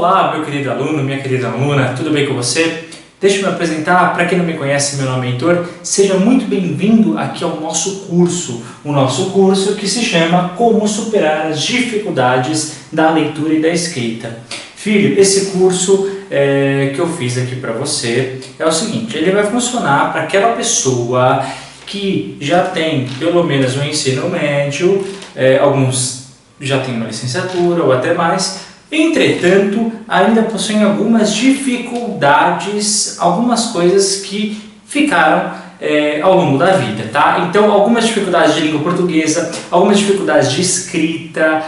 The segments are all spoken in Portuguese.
Olá, meu querido aluno, minha querida aluna, tudo bem com você? Deixa eu me apresentar, para quem não me conhece, meu nome é Heitor, seja muito bem-vindo aqui ao nosso curso, o nosso curso que se chama Como Superar as Dificuldades da Leitura e da Escrita. Filho, esse curso que eu fiz aqui para você é o seguinte, ele vai funcionar para aquela pessoa que já tem pelo menos um ensino médio, alguns já têm uma licenciatura ou até mais. Entretanto, ainda possuem algumas dificuldades, algumas coisas que ficaram ao longo da vida, tá? Então, algumas dificuldades de língua portuguesa, algumas dificuldades de escrita,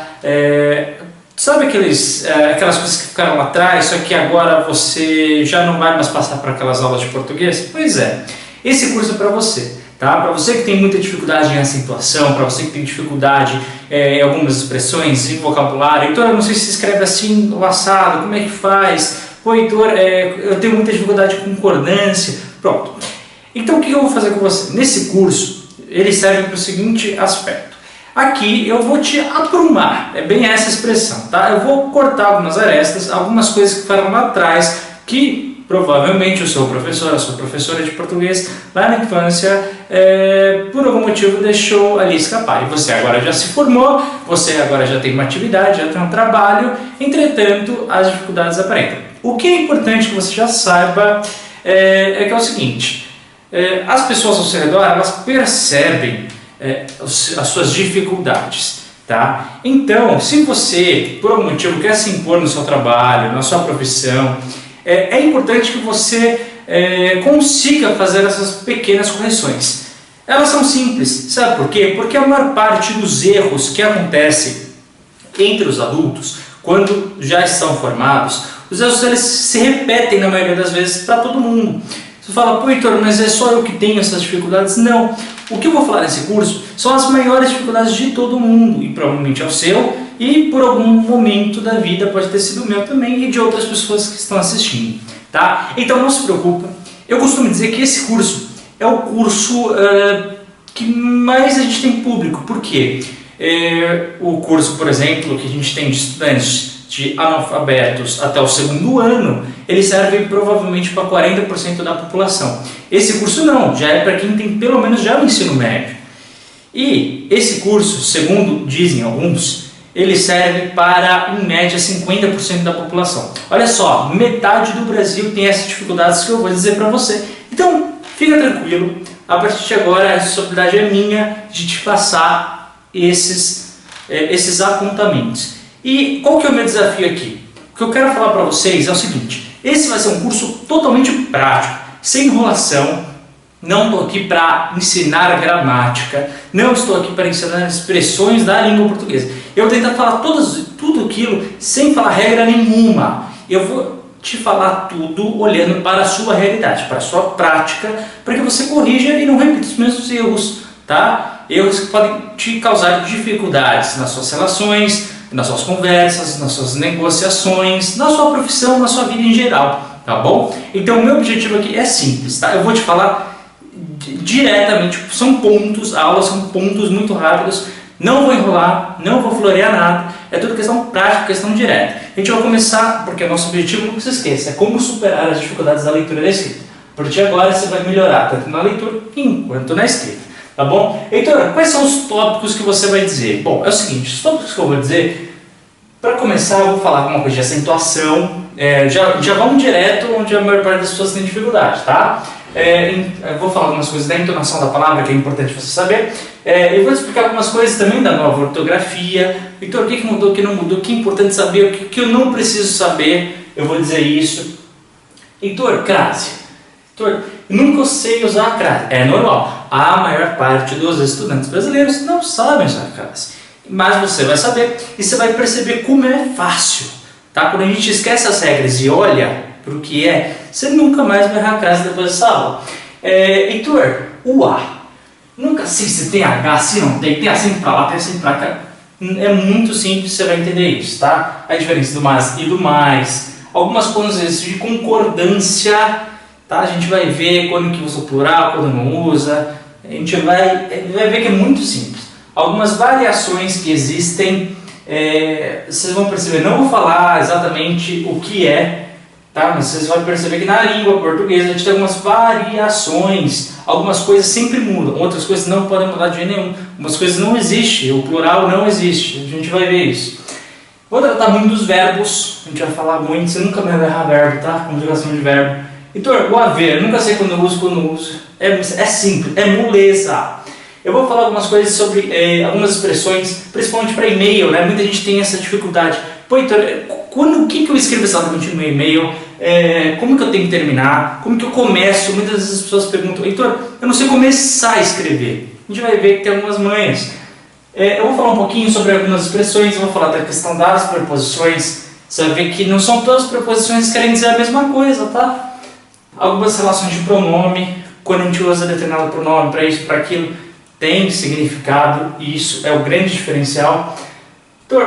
sabe aquelas coisas que ficaram lá atrás, só que agora você já não vai mais passar por aquelas aulas de português? Pois é, esse curso é para você. Tá? Para você que tem muita dificuldade em acentuação, para você que tem dificuldade em algumas expressões, em vocabulário, Heitor, eu não sei se escreve assim o assado, como é que faz? Pô, Heitor, eu tenho muita dificuldade com concordância. Pronto. Então o que eu vou fazer com você? Nesse curso, ele serve para o seguinte aspecto. Aqui eu vou te aprumar, é bem essa expressão, tá? Eu vou cortar algumas arestas, algumas coisas que ficaram lá atrás, que provavelmente o seu professor, a sua professora de português, lá na infância, por algum motivo deixou ali escapar. E você agora já se formou, você agora já tem uma atividade, já tem um trabalho, entretanto, as dificuldades aparentam. O que é importante que você já saiba que é o seguinte, as pessoas ao seu redor, elas percebem as suas dificuldades. Tá? Então, se você, por algum motivo, quer se impor no seu trabalho, na sua profissão, é importante que você consiga fazer essas pequenas correções. Elas são simples, sabe por quê? Porque a maior parte dos erros que acontecem entre os adultos, quando já estão formados, os erros eles se repetem na maioria das vezes para todo mundo. Você fala, pô, Heitor, mas é só eu que tenho essas dificuldades? Não. O que eu vou falar nesse curso são as maiores dificuldades de todo mundo, e provavelmente é o seu, e por algum momento da vida pode ter sido o meu também e de outras pessoas que estão assistindo, tá? Então não se preocupa, eu costumo dizer que esse curso é o curso que mais a gente tem público, por quê? O curso, por exemplo, que a gente tem de estudantes de analfabetos até o segundo ano, ele serve provavelmente para 40% da população. Esse curso não, já é para quem tem pelo menos já o ensino médio. E esse curso, segundo dizem alguns, ele serve para, em média, 50% da população. Olha só, metade do Brasil tem essas dificuldades que eu vou dizer para você. Então, fica tranquilo, a partir de agora a responsabilidade é minha de te passar esses apontamentos. E qual que é o meu desafio aqui? O que eu quero falar para vocês é o seguinte, esse vai ser um curso totalmente prático, sem enrolação. Não estou aqui para ensinar gramática, não estou aqui para ensinar expressões da língua portuguesa. Eu vou tentar falar tudo aquilo sem falar regra nenhuma. Eu vou te falar tudo olhando para a sua realidade, para a sua prática, para que você corrija e não repita os mesmos erros, tá? Erros que podem te causar dificuldades nas suas relações, nas suas conversas, nas suas negociações, na sua profissão, na sua vida em geral, tá bom? Então o meu objetivo aqui é simples, tá? Eu vou te falar diretamente, são pontos, a aula são pontos muito rápidos, não vou enrolar, não vou florear nada, é tudo questão prática, questão direta. A gente vai começar, porque o nosso objetivo, não se esqueça, é como superar as dificuldades da leitura e da escrita. A partir de agora você vai melhorar, tanto na leitura quanto na escrita, tá bom? Heitor, quais são os tópicos que você vai dizer? Bom, é o seguinte, os tópicos que eu vou dizer, para começar eu vou falar alguma coisa de acentuação, já vamos direto onde a maior parte das pessoas tem dificuldade, tá? Eu vou falar algumas coisas da entonação da palavra, que é importante você saber. Eu vou explicar algumas coisas também da nova ortografia. Então, o que mudou, o que não mudou, o que é importante saber, o que eu não preciso saber, eu vou dizer isso. Heitor, crase. Heitor, nunca sei usar a crase. É normal. A maior parte dos estudantes brasileiros não sabem usar a crase. Mas você vai saber e você vai perceber como é fácil. Tá? Quando a gente esquece as regras e olha para o que você nunca mais vai errar a crase depois dessa aula. Heitor, o A. Nunca sei se tem H, se não tem acento para lá, tem acento para cá. É muito simples, você vai entender isso, tá? A diferença do mas e do mais. Algumas coisas de concordância, tá? A gente vai ver quando que usa o plural, quando não usa. A gente vai ver que é muito simples. Algumas variações que existem vocês vão perceber, não vou falar exatamente o que é, tá? Mas vocês vão perceber que na língua portuguesa a gente tem algumas variações, algumas coisas sempre mudam, outras coisas não podem mudar de jeito nenhum, algumas coisas não existem, o plural não existe, a gente vai ver isso. Vou tratar muito dos verbos, a gente vai falar muito, você nunca vai errar verbo, tá? Conjugação de verbo. Heitor, o haver, nunca sei quando eu uso, é simples, é moleza. Eu vou falar algumas coisas sobre algumas expressões, principalmente para e-mail, né? Muita gente tem essa dificuldade. Pô, Heitor, o que eu escrevo exatamente no meu e-mail? Como que eu tenho que terminar? Como que eu começo? Muitas vezes as pessoas perguntam, Heitor, eu não sei começar a escrever. A gente vai ver que tem algumas manhas. Eu vou falar um pouquinho sobre algumas expressões, eu vou falar da questão das preposições. Você vai ver que não são todas as preposições que querem dizer a mesma coisa, tá? Algumas relações de pronome, quando a gente usa determinado pronome para isso, para aquilo, tem significado, e isso é o grande diferencial. Então,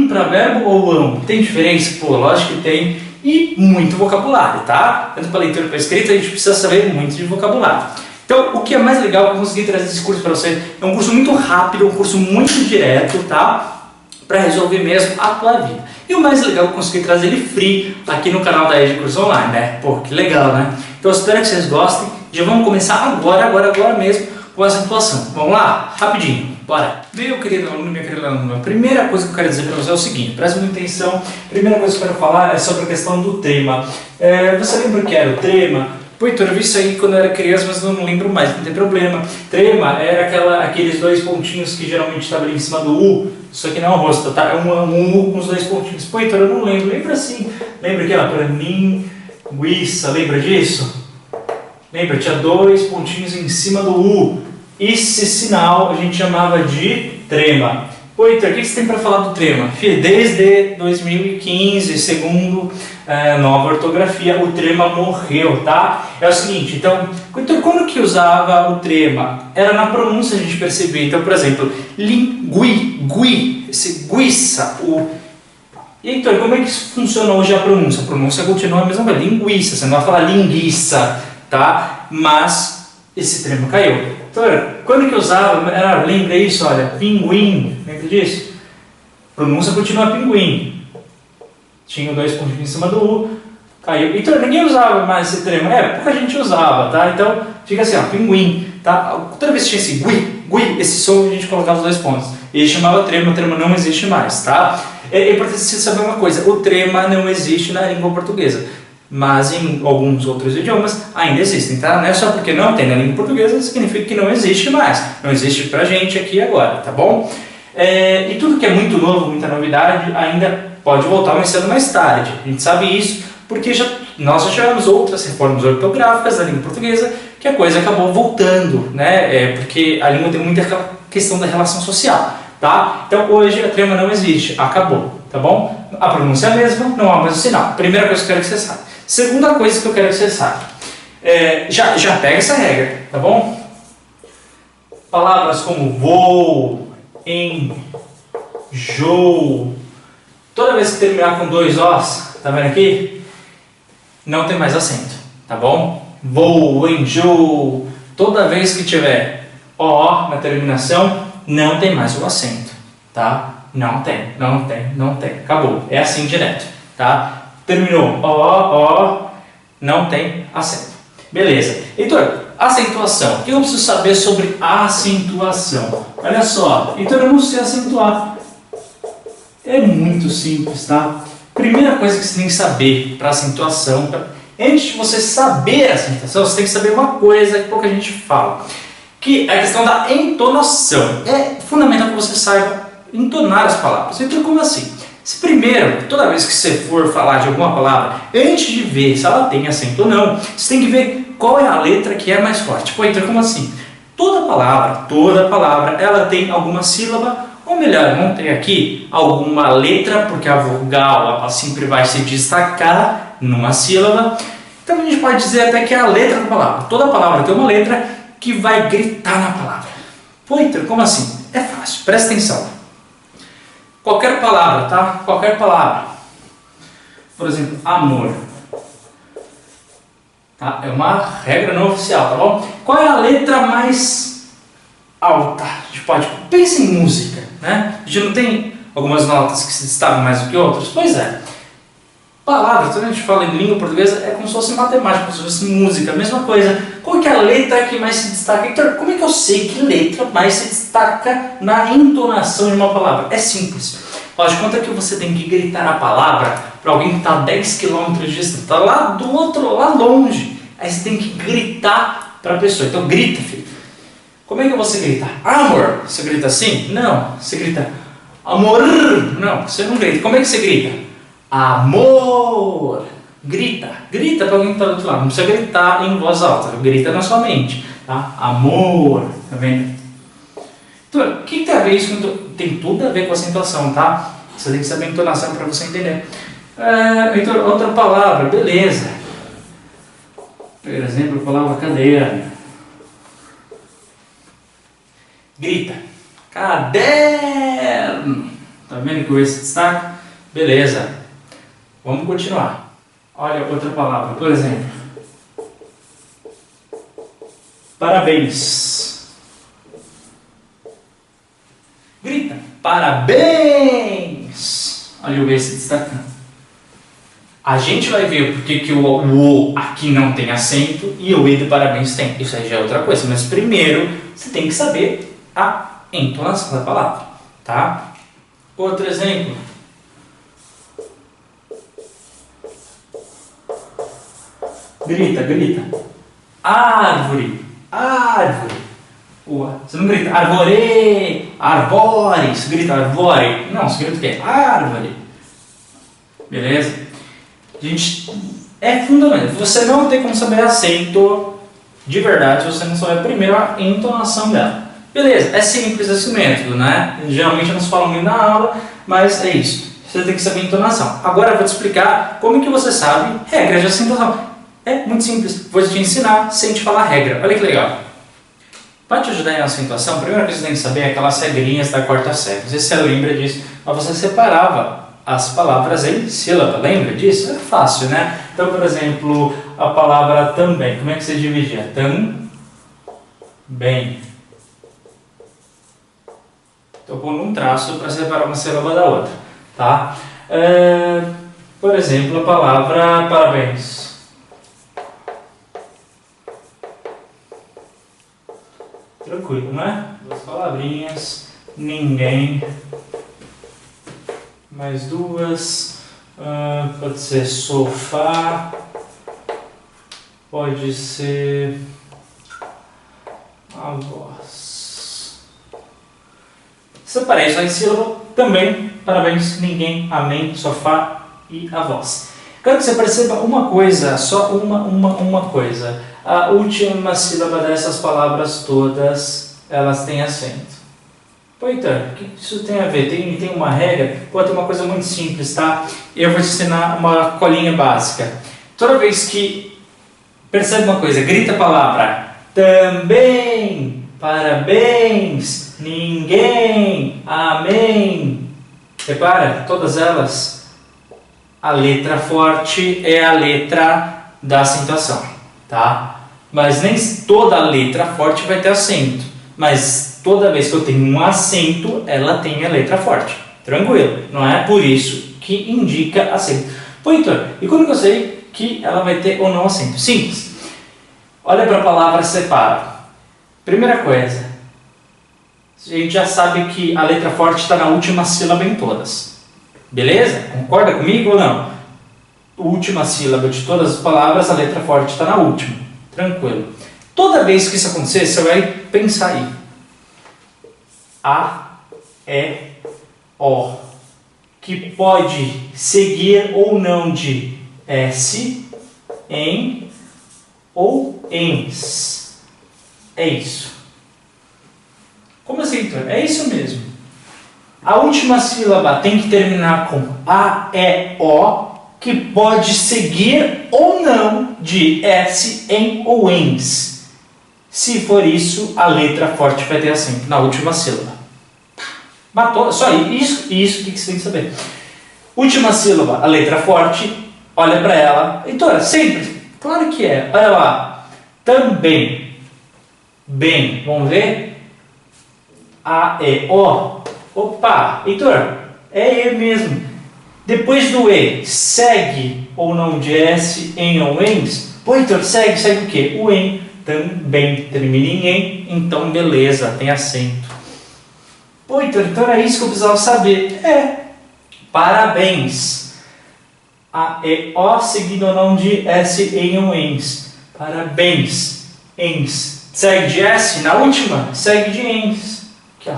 para verbo ou ão? Tem diferença? Pô, lógico que tem. E muito vocabulário, tá? Tanto para leitura para escrita, a gente precisa saber muito de vocabulário. Então, o que é mais legal que eu consegui trazer esse curso para você é um curso muito rápido, um curso muito direto, tá? Para resolver mesmo a tua vida. E o mais legal é que eu consegui trazer ele free aqui no canal da Ed Curso Online, né? Pô, que legal, né? Então, eu espero que vocês gostem. Já vamos começar agora mesmo com essa situação. Vamos lá? Rapidinho. Bora! Meu querido aluno, minha querida aluna, a primeira coisa que eu quero dizer para você é o seguinte, preste muita atenção. A primeira coisa que eu quero falar é sobre a questão do trema. Você lembra o que era o trema? Pô, Heitor, eu vi isso aí quando eu era criança, mas eu não lembro mais, não tem problema. Trema era aqueles dois pontinhos que geralmente estavam ali em cima do U. Isso aqui não é um rosto, tá? É um U com os dois pontinhos. Pô, Heitor, eu não lembro. Lembra assim? Lembra aqui, ó, pra linguiça, lembra disso? Lembra? Tinha dois pontinhos em cima do U. Esse sinal a gente chamava de trema. Pô, Heitor, o que você tem para falar do trema? Desde 2015, segundo nova ortografia, o trema morreu, tá? É o seguinte, então, quando que usava o trema? Era na pronúncia a gente percebia. Então, por exemplo, esse guiça, E Heitor, como é que funciona hoje a pronúncia? A pronúncia continua a mesma coisa, linguiça, você não vai falar linguiça, tá? Mas esse trema caiu. Então, quando que usava, lembra isso, olha, pinguim, lembra disso? Pronúncia continua pinguim. Tinha dois pontinhos em cima do U, caiu. Então, ninguém usava mais esse trema. Pouca gente usava, tá? Então, fica assim, ó, pinguim, tá? Toda vez que tinha esse gui, esse som a gente colocava os dois pontos. Ele chamava trema, o trema não existe mais, tá? É importante você saber uma coisa, o trema não existe na língua portuguesa. Mas em alguns outros idiomas ainda existem, tá? Não é só porque não tem na língua portuguesa, significa que não existe mais. Não existe pra gente aqui agora, tá bom? E tudo que é muito novo, muita novidade, ainda pode voltar mais cedo ou mais tarde. A gente sabe isso porque nós já tivemos outras reformas ortográficas da língua portuguesa que a coisa acabou voltando, né? Porque a língua tem muita questão da relação social, tá? Então hoje a trema não existe, acabou, tá bom? A pronúncia é a mesma, não há mais o sinal. Primeira coisa que eu quero que você saiba. Segunda coisa que eu quero que você saiba, já pega essa regra, tá bom? Palavras como vou, enjoo, toda vez que terminar com dois Os, tá vendo aqui? Não tem mais acento, tá bom? Vou, enjoo, toda vez que tiver O na terminação, não tem mais o acento, tá? Não tem, acabou, é assim direto, tá? Terminou, não tem acento. Beleza. Heitor, acentuação. O que eu preciso saber sobre acentuação? Olha só, Heitor, eu não sei acentuar. É muito simples, tá? Primeira coisa que você tem que saber para acentuação, antes de você saber a acentuação, você tem que saber uma coisa que pouca gente fala, que é a questão da entonação. É fundamental que você saiba entonar as palavras. Heitor, como assim? Primeiro, toda vez que você for falar de alguma palavra, antes de ver se ela tem acento ou não, você tem que ver qual é a letra que é mais forte. Pô, então como assim? Toda palavra, ela tem alguma sílaba, ou melhor, não tem aqui alguma letra, porque a vogal ela sempre vai se destacar numa sílaba. Então a gente pode dizer até que é a letra da palavra. Toda palavra tem uma letra que vai gritar na palavra. Pô, então como assim? É fácil, presta atenção. Qualquer palavra, tá? Qualquer palavra. Por exemplo, amor. Tá? É uma regra não oficial, tá bom? Qual é a letra mais alta. A gente pode... Pensa em música, né? A gente não tem algumas notas que se destacam mais do que outras? Pois é. Palavras, quando a gente fala em língua portuguesa, é como se fosse matemática, como se fosse música, a mesma coisa. Qual que é a letra que mais se destaca? Então, como é que eu sei que letra mais se destaca na entonação de uma palavra? É simples. Faz de conta que você tem que gritar a palavra para alguém que está a 10 km de distância, está lá do outro, lá longe. Aí você tem que gritar para a pessoa. Então grita, filho. Como é que você grita? Amor. Você grita assim? Não. Você grita amor. Não, você não grita. Como é que você grita? Amor. Grita. Grita para alguém que está do outro lado. Não precisa gritar em voz alta. Grita na sua mente. Tá? Amor. Tá vendo? Então, o que tem a ver isso com... Tem tudo a ver com a acentuação, tá? Você tem que saber a entonação para você entender. Outra palavra, beleza. Por exemplo, a palavra caderno. Grita. Caderno. Tá vendo que o E se destaca? Beleza. Vamos continuar. Olha outra palavra, por exemplo. Parabéns. Grita. Parabéns. Olha o E se destacando. A gente vai ver porque que o O aqui não tem acento e o E de parabéns tem. Isso aí já é outra coisa. Mas primeiro você tem que saber a entonação da palavra. Tá? Outro exemplo. Grita, grita. Árvore. Árvore. Você não grita arvore, arbore, você grita arbore. Não, você grita o quê? Árvore. Beleza? Gente, é fundamental. Você não tem como saber acento de verdade se você não souber primeiro a entonação dela. Beleza, é simples esse método, né? Geralmente não se fala muito na aula, mas é isso. Você tem que saber a entonação. Agora eu vou te explicar como que você sabe regras de acentuação. É muito simples. Vou te ensinar sem te falar regra. Olha que legal. Para te ajudar em acentuação, a primeira coisa que você tem que saber é aquelas regrinhas da quarta série. Não sei se você lembra disso, mas você separava as palavras em sílaba. Lembra disso? É fácil, né? Então, por exemplo, a palavra também. Como é que você dividia? Bem. Estou pondo um traço para separar uma sílaba da outra. Tá? Por exemplo, a palavra parabéns. Tranquilo, né? Duas palavrinhas, ninguém, mais duas, pode ser sofá, pode ser a voz. Separei só em sílaba, também, parabéns, ninguém, amém, sofá e a voz. Quero que você perceba uma coisa, só uma coisa. A última sílaba dessas palavras todas, elas têm acento. Pô, então, o que isso tem a ver? Tem uma regra? Pode ter uma coisa muito simples, tá? Eu vou te ensinar uma colinha básica. Toda vez que... Percebe uma coisa, grita a palavra também, parabéns, ninguém, amém. Repara, todas elas, a letra forte é a letra da acentuação, tá? Mas nem toda letra forte vai ter acento. Mas toda vez que eu tenho um acento, ela tem a letra forte. Tranquilo? Não é por isso que indica acento. Pô, então, e como que eu sei que ela vai ter ou não acento? Simples. Olha para a palavra separa. Primeira coisa, a gente já sabe que a letra forte está na última sílaba em todas. Beleza? Concorda comigo ou não? A última sílaba de todas as palavras, a letra forte está na última. Tranquilo. Toda vez que isso acontecer, você vai pensar aí. A, E, O. Que pode seguir ou não de S, em ou ens. É isso. Como assim, então? É isso mesmo. A última sílaba tem que terminar com A, E, O, que pode seguir ou não de S, em ou ens. Se for isso, a letra forte vai ter acento na última sílaba. Matou, só isso que você tem que saber. Última sílaba, a letra forte, olha para ela. Então, é simples? Claro que é. Olha lá. Também. Bem, vamos ver? A, E, O. Opa, Heitor, é E mesmo. Depois do E, segue ou não de S, em ou ens? Pô, Heitor, segue o quê? O em também termina em em, então beleza, tem acento. Pô, Heitor, então era isso que eu precisava saber. Parabéns. A, E, O, seguido ou não de S, em ou ens? Parabéns. Ens. Segue de S na última? Segue de ens. Aqui, ó.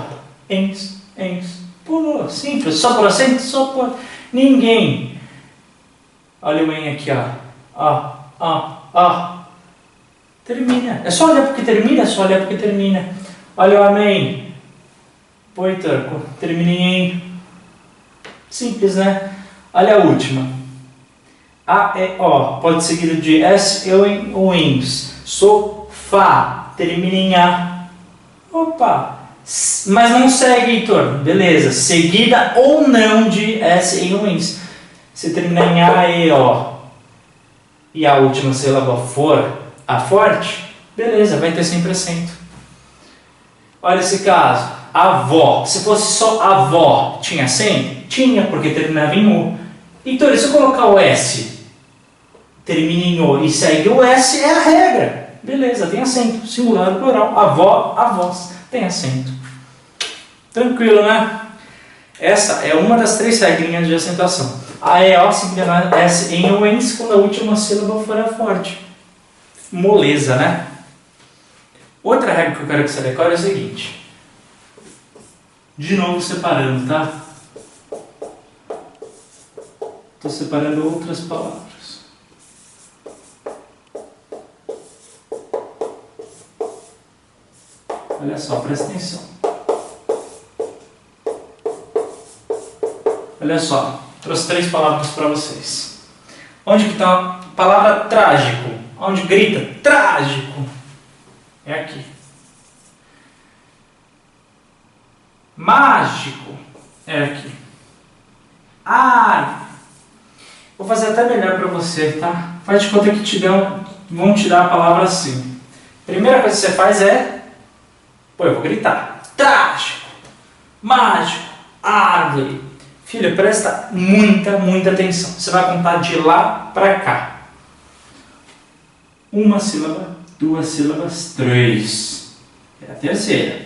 Ens. Pô, simples. Só por acento? Só por... Ninguém. Olha o em aqui, ó. Termina. É só olhar porque termina, Olha o amém. Pô, Heitor, termina em em. Simples, né? Olha a última. A, E, O. Pode seguir de S, eu, em ou ens. Sofá. Termina em A. Opa. Mas não segue, Heitor. Beleza. Seguida ou não de S, em ou ens. Se terminar em A, E, O e a última sílaba for a forte, beleza, vai ter sempre acento. Olha esse caso. Avó. Se fosse só avó, tinha acento? Tinha, porque terminava em U. Heitor, se eu colocar o S, termina em O e segue o S, é a regra. Beleza, tem acento. Singular, plural. Avó, avós. Tem acento. Tranquilo, né? Essa é uma das 3 regrinhas de acentuação. A, E, O, seguida S, em ou ens, quando a última sílaba for a forte. Moleza, né? Outra regra que eu quero que você decore é a seguinte. De novo separando, tá? Estou separando outras palavras. Olha só, presta atenção. Olha só, trouxe 3 palavras para vocês. Onde que está a palavra trágico? Onde grita trágico? É aqui. Mágico é aqui. Vou fazer até melhor para você, tá? Faz de conta que vão te dar a palavra assim. Primeira coisa que você faz é... Pô, eu vou gritar. Trágico. Mágico. Árvore. Filha, presta muita atenção. Você vai contar de lá para cá. 1 sílaba, 2 sílabas, 3. É a terceira.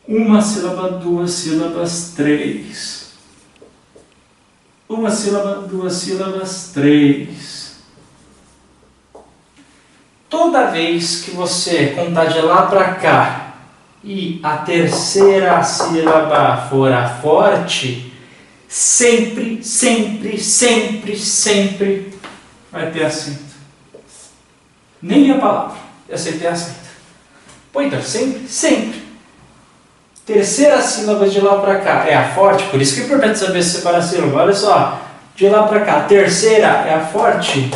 1 sílaba, 2 sílabas, 3. 1 sílaba, 2 sílabas, 3. Toda vez que você contar de lá para cá e a terceira sílaba for a forte, sempre vai ter acento. Nem a palavra, é sempre acento. Pô, então, sempre. Terceira sílaba de lá para cá é a forte, por isso que é importante saber separar a sílaba. Olha só, de lá para cá, terceira é a forte.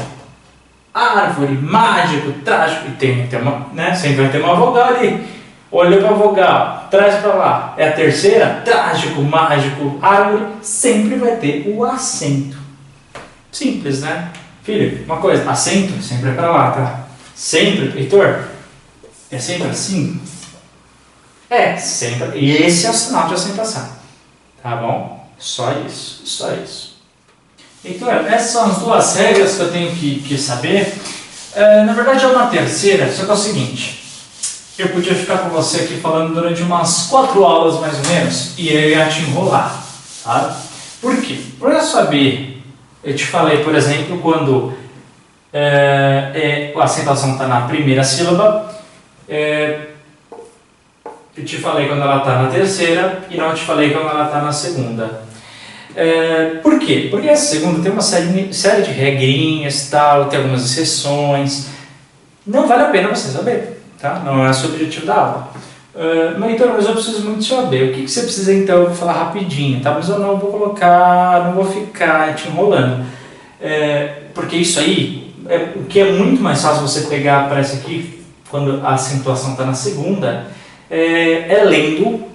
Árvore, mágico, trágico, e tem uma, né? Sempre vai ter uma vogal ali. Olha para a vogal, traz para lá. É a terceira, trágico, mágico, árvore, sempre vai ter o acento. Simples, né? Filho, uma coisa, acento sempre é para lá, tá? Sempre, Heitor, é sempre assim? É, sempre. E esse é o sinal de acentuação. Tá bom? Só isso. Heitor, essas são as 2 regras que eu tenho que saber. Na verdade é uma terceira, só que é o seguinte. Eu podia ficar com você aqui falando durante umas 4 aulas mais ou menos e eu ia te enrolar, tá? Por quê? Para eu saber, eu te falei, por exemplo, quando a acentuação está na primeira sílaba, eu te falei quando ela está na terceira e não te falei quando ela está na segunda. Por quê? Porque a segunda tem uma série de regrinhas, tal, tem algumas exceções. Não vale a pena você saber. Tá? Não é esse o objetivo da aula. Mas eu preciso muito saber. O que você precisa então? Eu vou falar rapidinho, tá? Mas eu não vou ficar te enrolando. Porque isso aí, o que é muito mais fácil você pegar, parece aqui, quando a acentuação está na segunda, lendo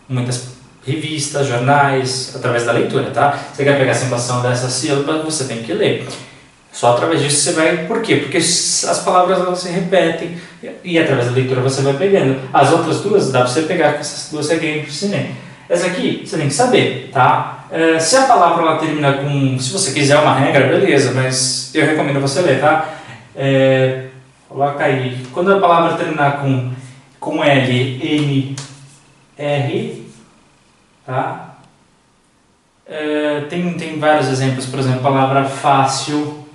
muitas revistas, jornais, através da leitura, tá? Você quer pegar a acentuação dessa sílaba, você tem que ler. Só através disso você vai... Por quê? Porque as palavras elas se repetem e através da leitura você vai pegando. As outras duas dá para você pegar com essas duas regrinhas para o cinema. Essa aqui você tem que saber, tá? Se a palavra ela termina com... Se você quiser uma regra, beleza, mas eu recomendo você ler, tá? Coloca aí. Quando a palavra terminar com L, N, R, tá? Tem vários exemplos, por exemplo, a palavra fácil,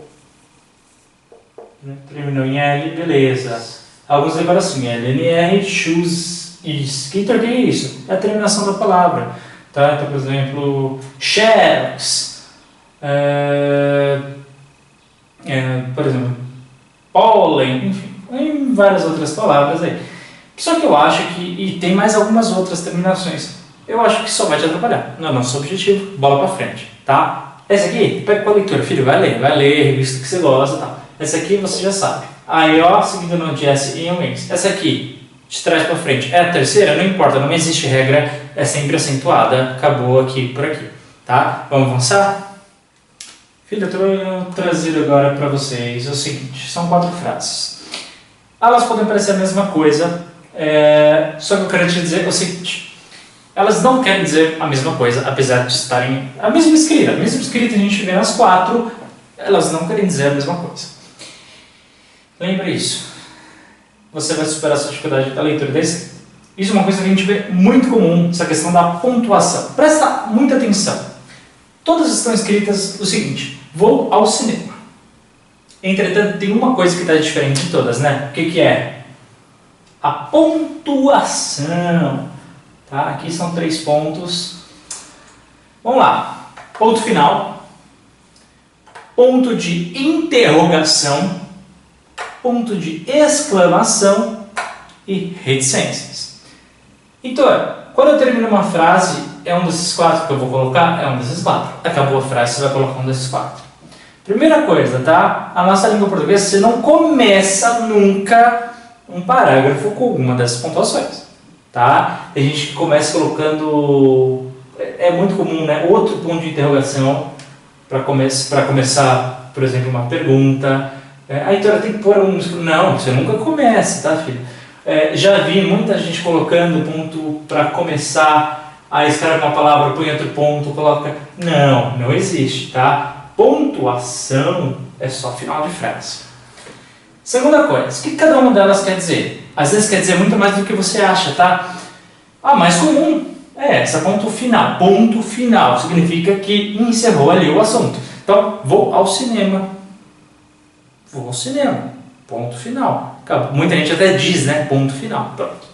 né? Terminou em L, beleza. Alguns agora assim, L, N, R, choose, is. Que é isso? É a terminação da palavra, tá? Então, por exemplo, shells, por exemplo, pólen, enfim, tem várias outras palavras aí. Só que eu acho que, e tem mais algumas outras terminações, eu acho que só vai te atrapalhar. Não é nosso objetivo, bola pra frente, tá? Essa aqui, pega com a leitura, filho, vai ler, revista que você gosta e tal. Essa aqui você já sabe. Aí, ó, seguindo no Jesse e Wings. Essa aqui, de trás pra frente, é a terceira, não importa, não existe regra, é sempre acentuada, acabou aqui por aqui, tá? Vamos avançar? Filho, eu estou trazendo agora para vocês o seguinte, são 4 frases. Elas podem parecer a mesma coisa, só que eu quero te dizer o seguinte, elas não querem dizer a mesma coisa, apesar de estarem a mesma escrita a gente vê nas 4, elas não querem dizer a mesma coisa. Lembre isso, você vai superar essa dificuldade da leitura desse. Isso é uma coisa que a gente vê muito comum, essa questão da pontuação. Presta muita atenção. Todas estão escritas o seguinte, vou ao cinema. Entretanto, tem uma coisa que está diferente de todas, né? O que é? A pontuação. Tá? Aqui são 3 pontos. Vamos lá. Ponto final. Ponto de interrogação. Ponto de exclamação e reticências. Então, quando eu termino uma frase, é um desses 4 que eu vou colocar, é um desses 4. Acabou a frase, você vai colocar um desses 4. Primeira coisa, tá? A nossa língua portuguesa, você não começa nunca um parágrafo com alguma dessas pontuações, tá? A gente começa colocando, é muito comum, né? Outro ponto de interrogação para começar, por exemplo, uma pergunta. Aí então tem que pôr um... Não, você nunca começa, tá, filho? Já vi muita gente colocando ponto para começar, aí escreve uma palavra, põe outro ponto, coloca... Não existe, tá? Pontuação é só final de frase. Segunda coisa, o que cada uma delas quer dizer? Às vezes quer dizer muito mais do que você acha, tá? A mais comum é essa, ponto final. Ponto final significa que encerrou ali o assunto. Então, vou ao cinema. Vou ao cinema. Ponto final. Muita gente até diz, né? Ponto final. Pronto.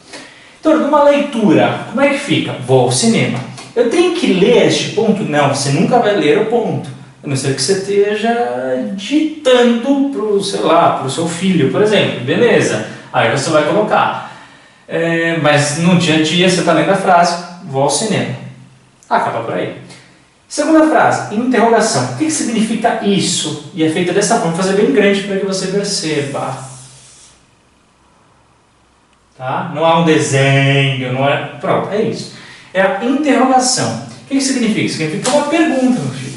Então, numa leitura, como é que fica? Vou ao cinema. Eu tenho que ler este ponto? Não, você nunca vai ler o ponto. A não ser que você esteja ditando para o seu filho, por exemplo. Beleza. Aí você vai colocar. Mas no dia a dia você está lendo a frase, vou ao cinema. Acaba por aí. Segunda frase, interrogação. O que significa isso? E é feita dessa forma, vou fazer bem grande para que você perceba. Tá? Não há um desenho, não é... Pronto, é isso. É a interrogação. O que significa? Significa uma pergunta, meu filho.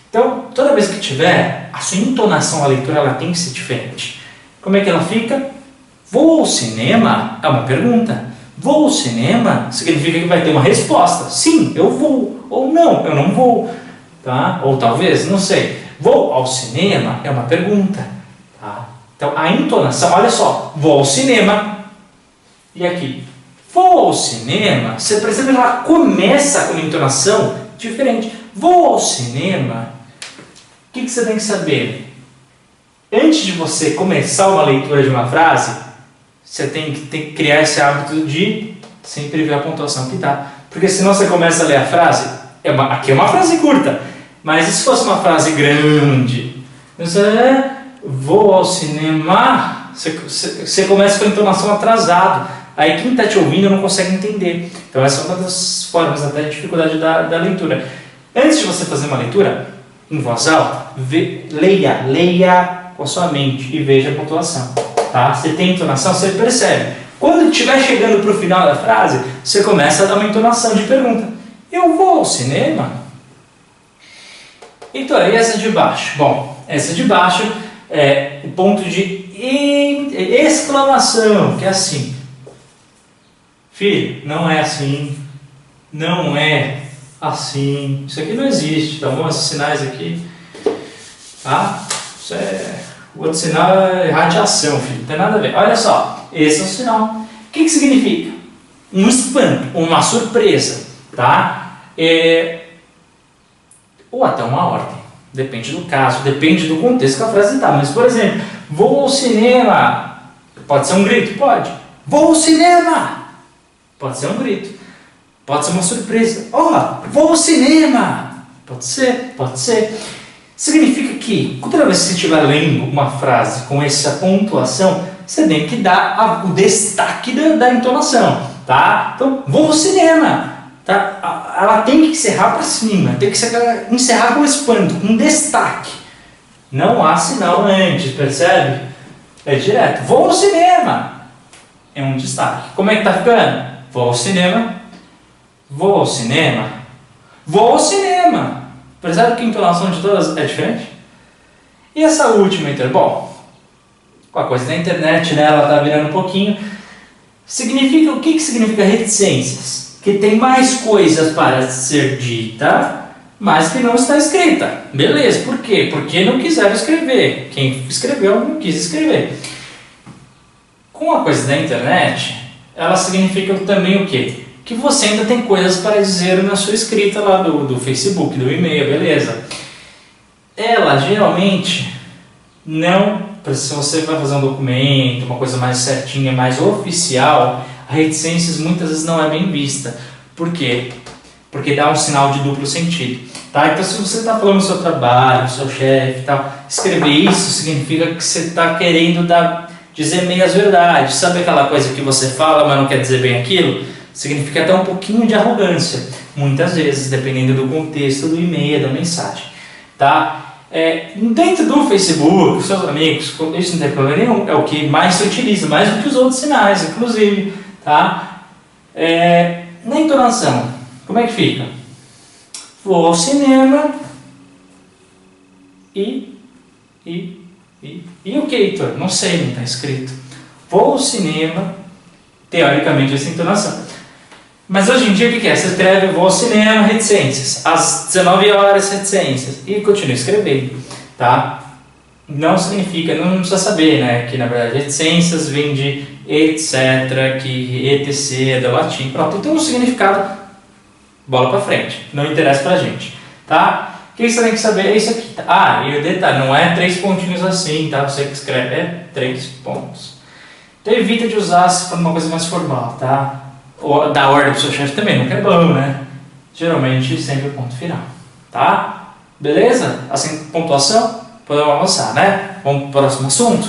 Então, toda vez que tiver, a sua entonação à leitura ela tem que ser diferente. Como é que ela fica? Vou ao cinema é uma pergunta. Vou ao cinema significa que vai ter uma resposta. Sim, eu vou. Ou não, eu não vou. Tá? Ou talvez, não sei. Vou ao cinema é uma pergunta. Tá? Então, a entonação, olha só. Vou ao cinema. E aqui, vou ao cinema. Você percebe que ela começa com uma entonação diferente. Vou ao cinema. O que você tem que saber? Antes de você começar uma leitura de uma frase, você tem que criar esse hábito de sempre ver a pontuação que está. Porque senão você começa a ler a frase, aqui é uma frase curta, mas e se fosse uma frase grande? Você vou ao cinema, você começa com a entonação atrasada. Aí quem está te ouvindo não consegue entender. Então essa é uma das formas até de dificuldade da leitura. Antes de você fazer uma leitura em voz alta, leia com a sua mente e veja a pontuação. Tá? Você tem entonação, você percebe. Quando estiver chegando para o final da frase, você começa a dar uma entonação de pergunta. Eu vou ao cinema? Então, e essa de baixo? Bom, essa de baixo é o ponto de exclamação, que é assim. Filho, não é assim, não é assim, isso aqui não existe, tá bom? Esses sinais aqui, tá? Isso é... O outro sinal é radiação, filho, não tem nada a ver. Olha só, esse é o sinal. O que significa? Um espanto, uma surpresa, tá? Ou até uma ordem, depende do caso, depende do contexto que a frase está. Mas, por exemplo, vou ao cinema, pode ser um grito? Pode. Vou ao cinema, pode ser um grito. Pode ser uma surpresa. Vou ao cinema, pode ser, pode ser. Significa que, toda vez que você estiver lendo uma frase com essa pontuação, você tem que dar o destaque da entonação, tá? Então, vou ao cinema, tá? Ela tem que encerrar para cima, tem que encerrar com espanto, com destaque. Não há sinal antes, percebe? É direto. Vou ao cinema, é um destaque. Como é que tá ficando? Vou ao cinema, vou ao cinema, vou ao cinema. Percebe que a entonação de todas é diferente? E essa última, então, bom, com a coisa da internet, né, ela está virando um pouquinho. Significa, o que significa reticências? Que tem mais coisas para ser dita, mas que não está escrita. Beleza, por quê? Porque não quiseram escrever. Quem escreveu não quis escrever. Com a coisa da internet, ela significa também o quê? Que você ainda tem coisas para dizer na sua escrita lá do Facebook, do e-mail, beleza? Ela geralmente não, se você vai fazer um documento, uma coisa mais certinha, mais oficial, a reticências muitas vezes não é bem vista. Por quê? Porque dá um sinal de duplo sentido. Tá? Então, se você está falando do seu trabalho, do seu chefe e tal, escrever isso significa que você está querendo dizer meias verdades. Sabe aquela coisa que você fala, mas não quer dizer bem aquilo? Significa até um pouquinho de arrogância, muitas vezes, dependendo do contexto do e-mail, da mensagem. Tá? Dentro do Facebook, seus amigos, isso não tem problema nenhum, é o que mais se utiliza, mais do que os outros sinais, inclusive. Tá? Na entonação, como é que fica? Vou ao cinema e o que, Heitor? Não sei, não está escrito. Vou ao cinema, teoricamente essa entonação. Mas hoje em dia o que é? Você escreve vou ao cinema, reticências. Às 19 horas, reticências. E continua escrevendo, tá? Não significa, não precisa saber, né? Que na verdade reticências vem de etc, que etc é do latim. Pronto, então o significado, bola pra frente. Não interessa pra gente, tá? O que você tem que saber é isso aqui. Tá? E o detalhe, não é 3 pontinhos assim, tá? Você que escreve é 3 pontos. Então evita de usar se for uma coisa mais formal, tá? Ou da ordem pro seu chefe também, nunca é bom, né? Geralmente sempre o ponto final, tá? Beleza? Assim, pontuação, podemos avançar, né? Vamos pro próximo assunto?